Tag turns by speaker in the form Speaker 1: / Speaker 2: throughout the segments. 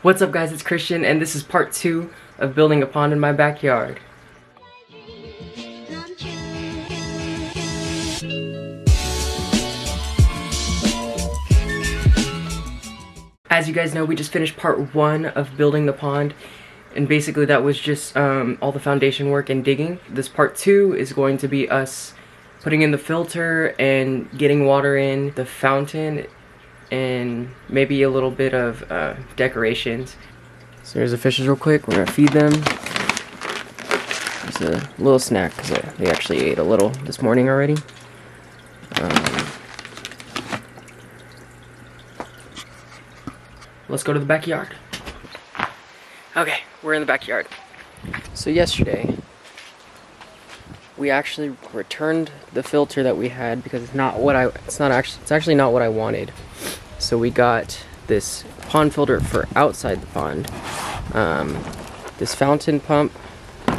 Speaker 1: What's up guys, it's Christian and this is part 2 of building a pond in my backyard. As you guys know, we just finished part 1 of building the pond, and basically that was just all the foundation work and digging. This part 2 is going to be us putting in the filter and getting water in the fountain and maybe a little bit of decorations. So here's the fishes real quick. We're gonna feed them. It's a little snack because they actually ate a little this morning already. Let's go to the backyard. Okay, we're in the backyard. So yesterday, we actually returned the filter that we had because it's actually not what I wanted. So we got this pond filter for outside the pond. This fountain pump,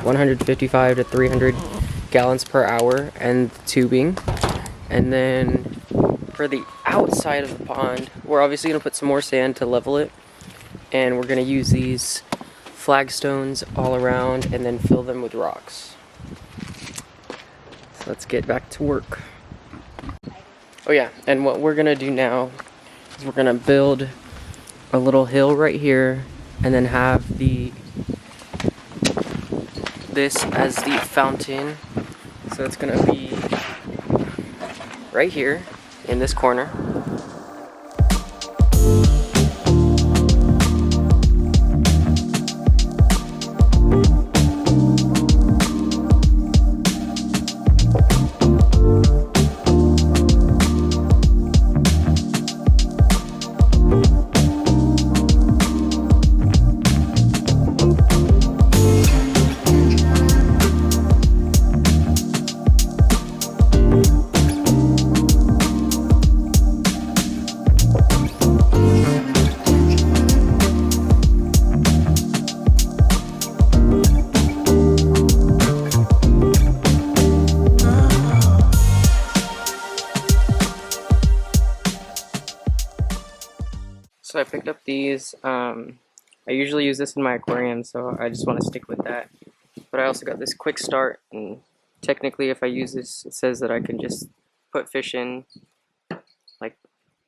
Speaker 1: 155 to 300 gallons per hour, and tubing. And then for the outside of the pond, we're obviously gonna put some more sand to level it, and we're gonna use these flagstones all around and then fill them with rocks. So let's get back to work. Oh yeah, and what we're gonna do now is we're gonna build a little hill right here and then have this as the fountain. So it's gonna be right here in this corner. So I picked up these. I usually use this in my aquarium, so I just want to stick with that. But I also got this quick start, and technically if I use this, it says that I can just put fish in like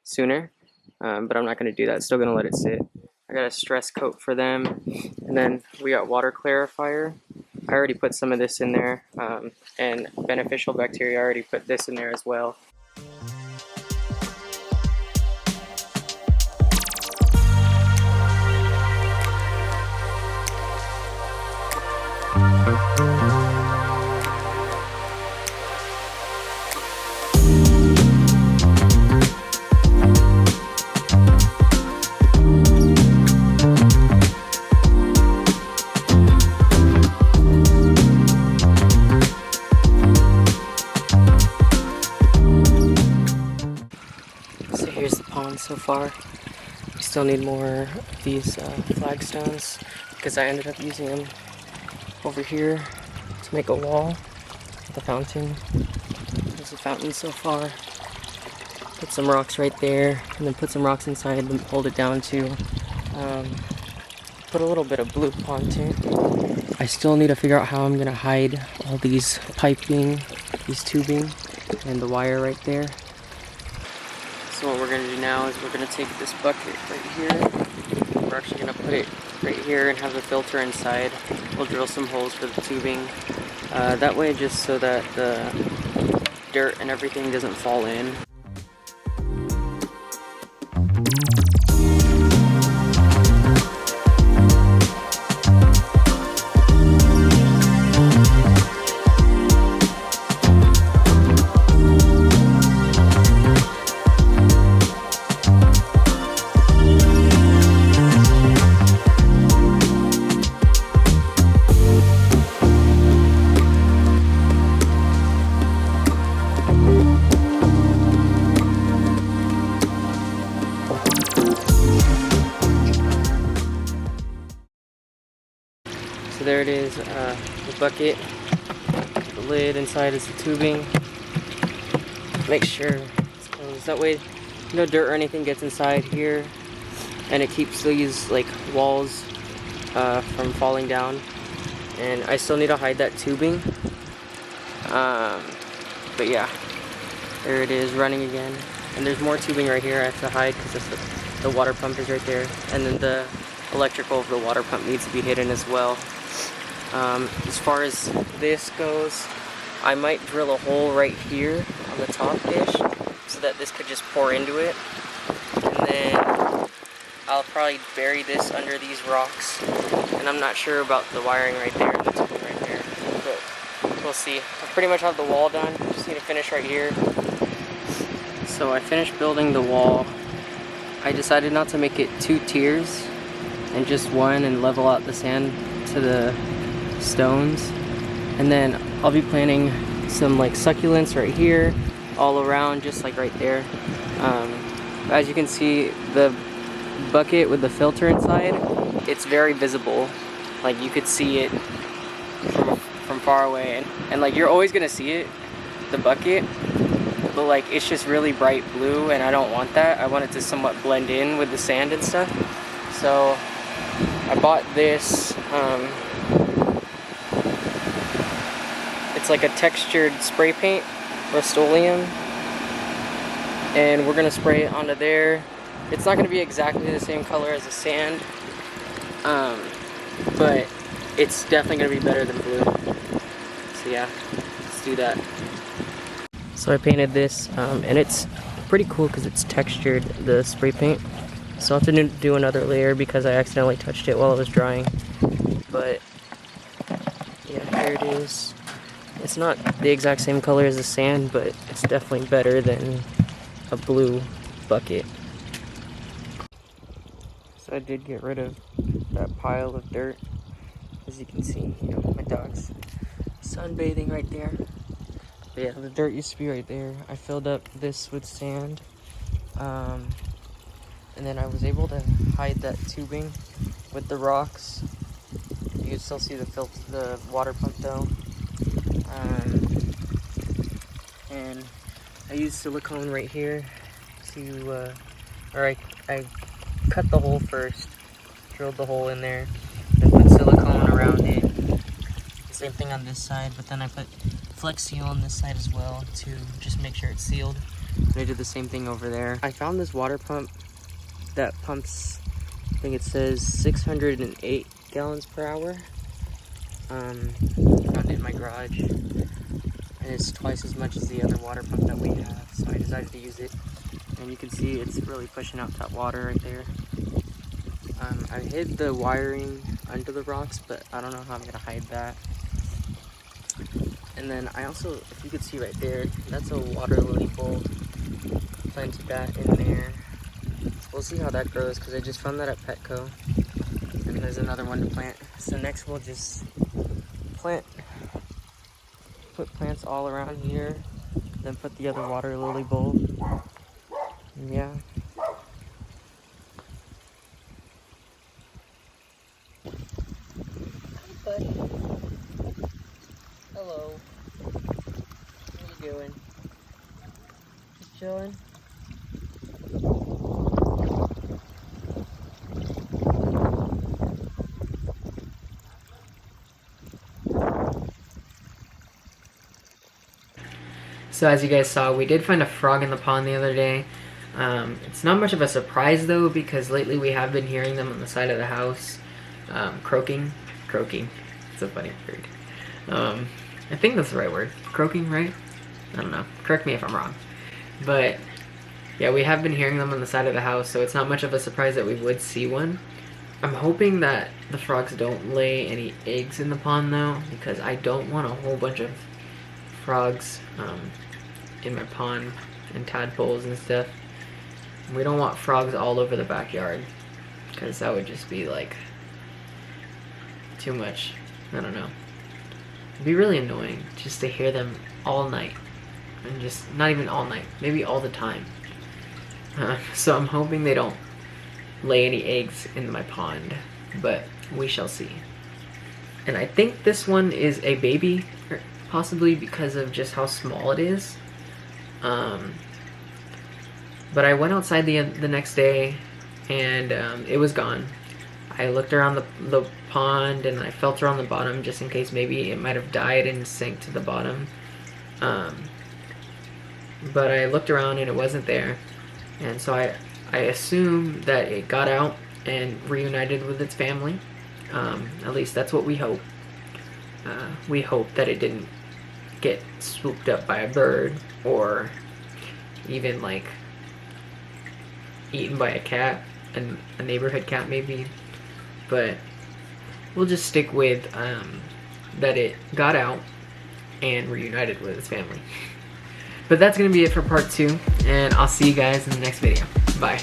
Speaker 1: sooner, but I'm not going to do that. Still going to let it sit. I got a stress coat for them, and then we got water clarifier. I already put some of this in there, and beneficial bacteria. I already put this in there as well. So here's the pond so far. We still need more of these flagstones because I ended up using them over here to make a wall with the fountain. There's a fountain so far. Put some rocks right there, and then put some rocks inside and hold it down to put a little bit of blue pontoon. I still need to figure out how I'm gonna hide all these piping, these tubing, and the wire right there. So what we're gonna do now is we're gonna take this bucket right here. We're actually gonna put it right here and have the filter inside. We'll drill some holes for the tubing. That way, just so that the dirt and everything doesn't fall in. So there it is, the bucket, the lid inside is the tubing. Make sure it's closed. That way no dirt or anything gets inside here. and it keeps these like walls from falling down. And I still need to hide that tubing. But yeah, there it is running again. And there's more tubing right here I have to hide because the water pump is right there. And then the electrical of the water pump needs to be hidden as well. As far as this goes, I might drill a hole right here on the top dish so that this could just pour into it. And then I'll probably bury this under these rocks. And I'm not sure about the wiring right there and the tubing right there, but we'll see. I pretty much have the wall done, just need to finish right here. So I finished building the wall. I decided not to make it 2 tiers and just one, and level out the sand to the stones. And then I'll be planting some like succulents right here all around, just like right there. As you can see, the bucket with the filter inside, it's very visible. Like you could see it from far away, and like you're always gonna see it, the bucket, but like it's just really bright blue, and I don't want that. I want it to somewhat blend in with the sand and stuff. So I bought this, it's like a textured spray paint, Rust-Oleum, and we're gonna spray it onto there. It's not gonna be exactly the same color as the sand, but it's definitely gonna be better than blue. So yeah, let's do that. So I painted this, and it's pretty cool because it's textured, the spray paint. So I'll have to do another layer because I accidentally touched it while it was drying. But yeah, here it is. It's not the exact same color as the sand, but it's definitely better than a blue bucket. So I did get rid of that pile of dirt. As you can see, you know, my dog's sunbathing right there. But yeah, the dirt used to be right there. I filled up this with sand. And then I was able to hide that tubing with the rocks. You can still see the water pump though. And I used silicone right here to, I cut the hole first, drilled the hole in there, then put silicone around it. Same thing on this side, but then I put Flex Seal on this side as well to just make sure it's sealed. And I did the same thing over there. I found this water pump that pumps, I think it says 608 gallons per hour. I found it in my garage, and it's twice as much as the other water pump that we have, so I decided to use it. And you can see it's really pushing out that water right there. I hid the wiring under the rocks, but I don't know how I'm gonna hide that. And then I also, if you could see right there, that's a water lily bulb. Planted that in there. We'll see how that grows because I just found that at Petco. And there's another one to plant. So next we'll just put plants all around here. Then put the other water lily bulb. And yeah. Hi, buddy. Hello. What are you doing? Just chilling? So as you guys saw, we did find a frog in the pond the other day. It's not much of a surprise though, because lately we have been hearing them on the side of the house, croaking. It's a funny word. I think that's the right word. Croaking, right? I don't know. Correct me if I'm wrong. But yeah, we have been hearing them on the side of the house, so it's not much of a surprise that we would see one. I'm hoping that the frogs don't lay any eggs in the pond though, because I don't want a whole bunch of frogs in my pond and tadpoles and stuff. We don't want frogs all over the backyard, because that would just be like too much. I don't know. It'd be really annoying just to hear them all night, and just not even all night, maybe all the time. So I'm hoping they don't lay any eggs in my pond, but we shall see. And I think this one is a baby, possibly because of just how small it is. But I went outside the next day and it was gone. I looked around the pond and I felt around the bottom just in case maybe it might have died and sank to the bottom. But I looked around and it wasn't there, and so I assume that it got out and reunited with its family. At least that's what we hope. We hope that it didn't get swooped up by a bird or even like eaten by a cat, and a neighborhood cat maybe. But we'll just stick with that it got out and reunited with its family. But that's gonna be it for part 2, and I'll see you guys in the next video. Bye.